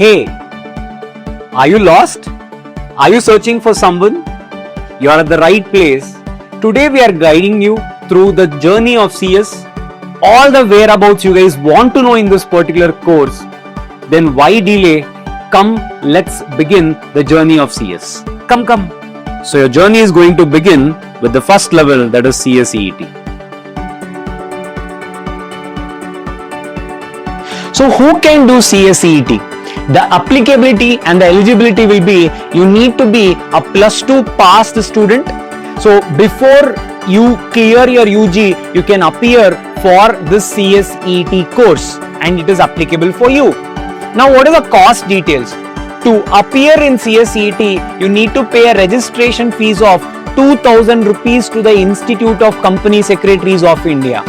Hey, are you lost? Are you searching for someone? You are at the right place. Today we are guiding you through the journey of CS. All the whereabouts you guys want to know in this particular course. Then why delay? Come, let's begin the journey of CS. Come. So your journey is going to begin with the first level, that is CSEET. So who can do CSEET? The applicability and the eligibility will be, you need to be a +2 passed student. So before you clear your UG, you can appear for this CSEET course and it is applicable for you. Now what are the cost details? To appear in CSEET, you need to pay a registration fees of 2000 rupees to the Institute of Company Secretaries of India.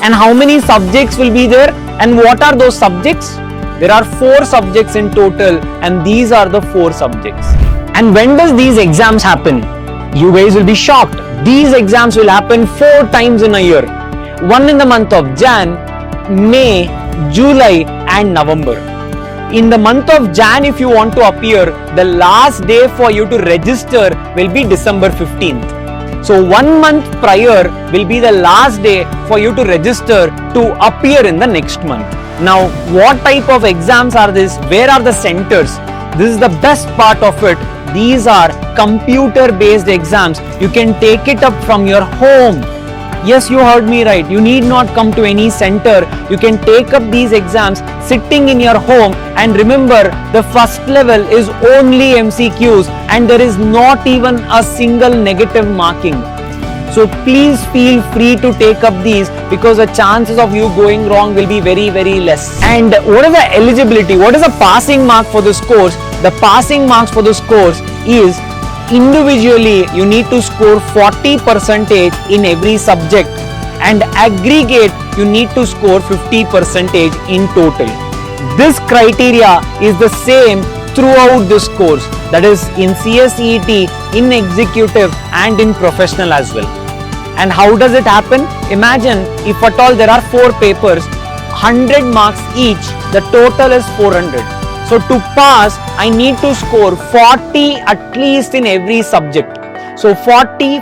And how many subjects will be there and what are those subjects? There are 4 subjects in total and these are the 4 subjects. And when does these exams happen? You guys will be shocked. These exams will happen 4 times in a year. One in the month of Jan, May, July and November. In the month of Jan, if you want to appear, the last day for you to register will be December 15th. So 1 month prior will be the last day for you to register to appear in the next month. Now, what type of exams are this? Where are the centers? This is the best part of it. These are computer-based exams. You can take it up from your home. Yes, you heard me right. You need not come to any center. You can take up these exams sitting in your home. And remember, the first level is only MCQs and there is not even a single negative marking. So please feel free to take up these because the chances of you going wrong will be very, very less. And what is the eligibility? What is the passing mark for this course? The passing marks for this course is individually you need to score 40% in every subject and aggregate you need to score 50% in total. This criteria is the same throughout this course, that is in CSEET, in executive and in professional as well. And how does it happen? Imagine if at all there are 4 papers, 100 marks each, the total is 400. So to pass, I need to score 40 at least in every subject. So 40,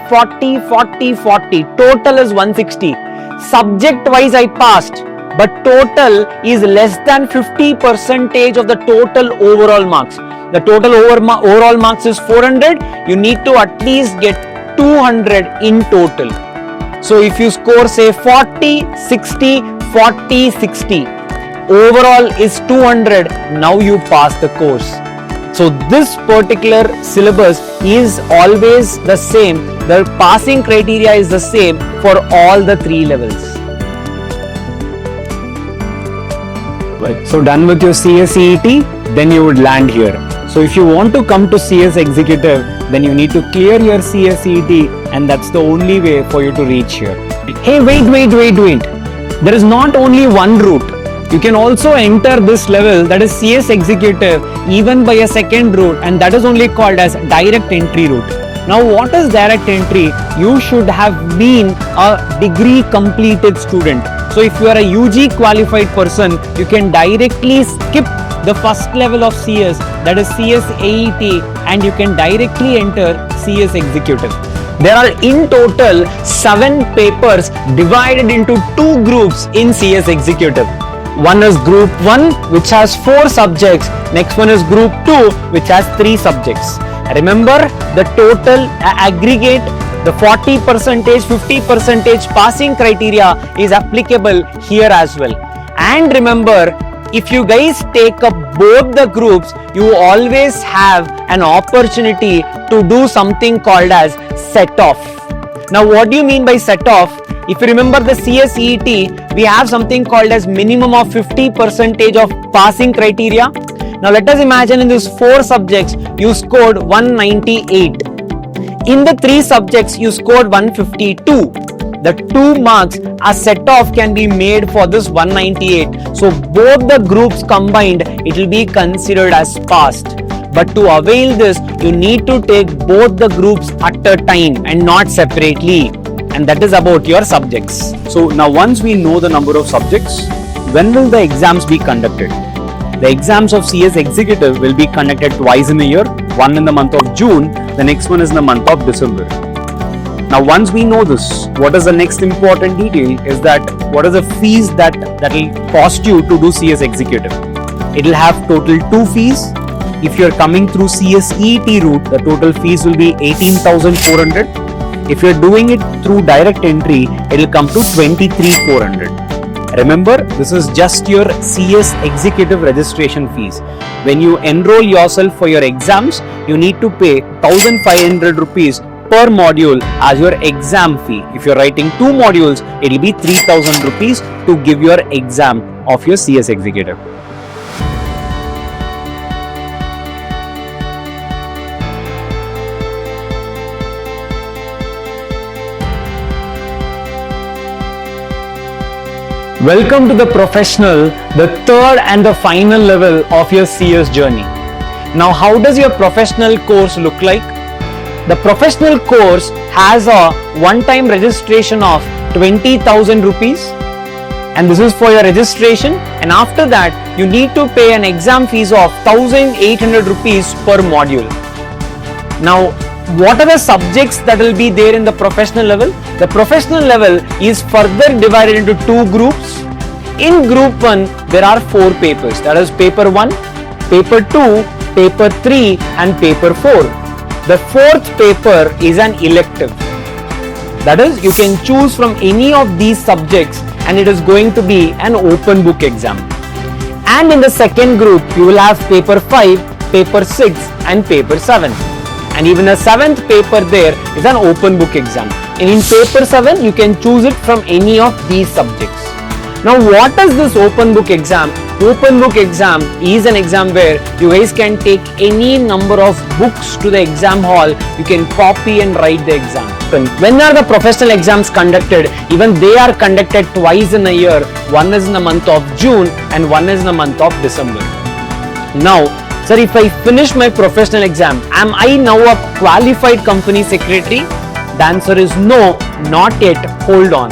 total is 160. Subject wise I passed, but total is less than 50% of the total overall marks. The total overall marks is 400. You need to at least get 200 in total. So if you score say 40, 60, 40, 60, overall is 200, now you pass the course. So this particular syllabus is always the same. The passing criteria is the same for all the 3 levels. Right. So done with your CSEET, then you would land here. So if you want to come to CS Executive, then you need to clear your CSEET and that's the only way for you to reach here. Hey, wait. There is not only one route. You can also enter this level, that is CS Executive, even by a second route, and that is only called as direct entry route. Now what is direct entry? You should have been a degree completed student. So if you are a UG qualified person, you can directly skip the first level of CS, that is CSEET, and you can directly enter CS Executive. There are in total 7 papers divided into 2 groups in CS Executive. One is group 1 which has 4 subjects, next one is group 2 which has 3 subjects. Remember the total aggregate, the 40%, 50% passing criteria is applicable here as well. And remember, if you guys take up both the groups, you always have an opportunity to do something called as set off. Now what do you mean by set off? If you remember the CSEET, we have something called as minimum of 50% of passing criteria. Now let us imagine in these 4 subjects, you scored 198. In the 3 subjects, you scored 152. The 2 marks a set off can be made for this 198. So both the groups combined, it will be considered as passed. But to avail this, you need to take both the groups at a time and not separately. And that is about your subjects. So now once we know the number of subjects, when will the exams be conducted? The exams of CS Executive will be conducted twice in a year, one in the month of June, the next one is in the month of December. Now once we know this, what is the next important detail is that what is the fees that will cost you to do CS Executive. It will have total 2 fees. If you are coming through CSEET route, the total fees will be 18,400. If you are doing it through direct entry, it will come to 23,400. Remember, this is just your CS Executive registration fees. When you enroll yourself for your exams, you need to pay 1,500 rupees per module as your exam fee. If you're writing 2 modules, it will be 3,000 rupees to give your exam of your CS Executive. Welcome to the professional, the third and the final level of your CS journey. Now, how does your professional course look like? The professional course has a one-time registration of 20,000 rupees, and this is for your registration, and after that you need to pay an exam fees of 1,800 rupees per module. Now, what are the subjects that will be there in the professional level? The professional level is further divided into 2 groups. In group 1, there are 4 papers. That is paper 1, paper 2, paper 3 and paper 4. The 4th paper is an elective. That is, you can choose from any of these subjects and it is going to be an open book exam. And in the second group, you will have paper 5, paper 6 and paper 7. And even the 7th paper there is an open book exam. And in paper 7, you can choose it from any of these subjects. Now, what is this open book exam? Open book exam is an exam where you guys can take any number of books to the exam hall. You can copy and write the exam. When are the professional exams conducted? Even they are conducted twice in a year. One is in the month of June and one is in the month of December. Now, sir, if I finish my professional exam, am I now a qualified company secretary? The answer is no, not yet. Hold on.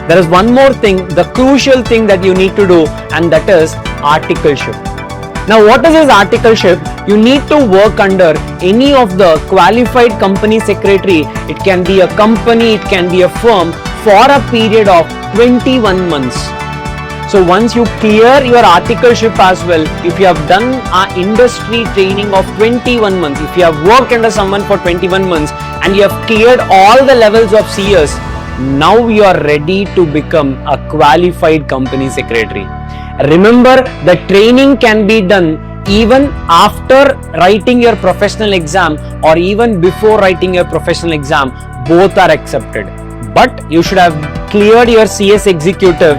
There is one more thing, the crucial thing that you need to do, and that is articleship. Now, what is this articleship? You need to work under any of the qualified company secretary. It can be a company, it can be a firm for a period of 21 months. So once you clear your articleship as well, if you have done an industry training of 21 months, if you have worked under someone for 21 months and you have cleared all the levels of CS, now you are ready to become a qualified company secretary. Remember, the training can be done even after writing your professional exam or even before writing your professional exam. Both are accepted. But you should have cleared your CS Executive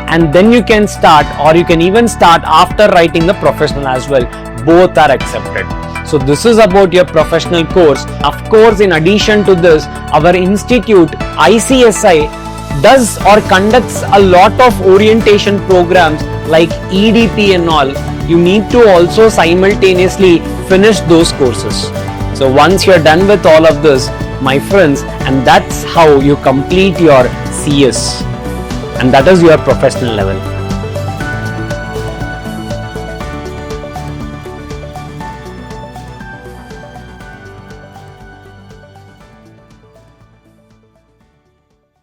and then you can start, or you can even start after writing the professional as well. Both are accepted. So this is about your professional course. Of course, in addition to this, our institute ICSI does or conducts a lot of orientation programs like EDP and all. You need to also simultaneously finish those courses. So once you're done with all of this, my friends, and that's how you complete your CS. And that is your professional level.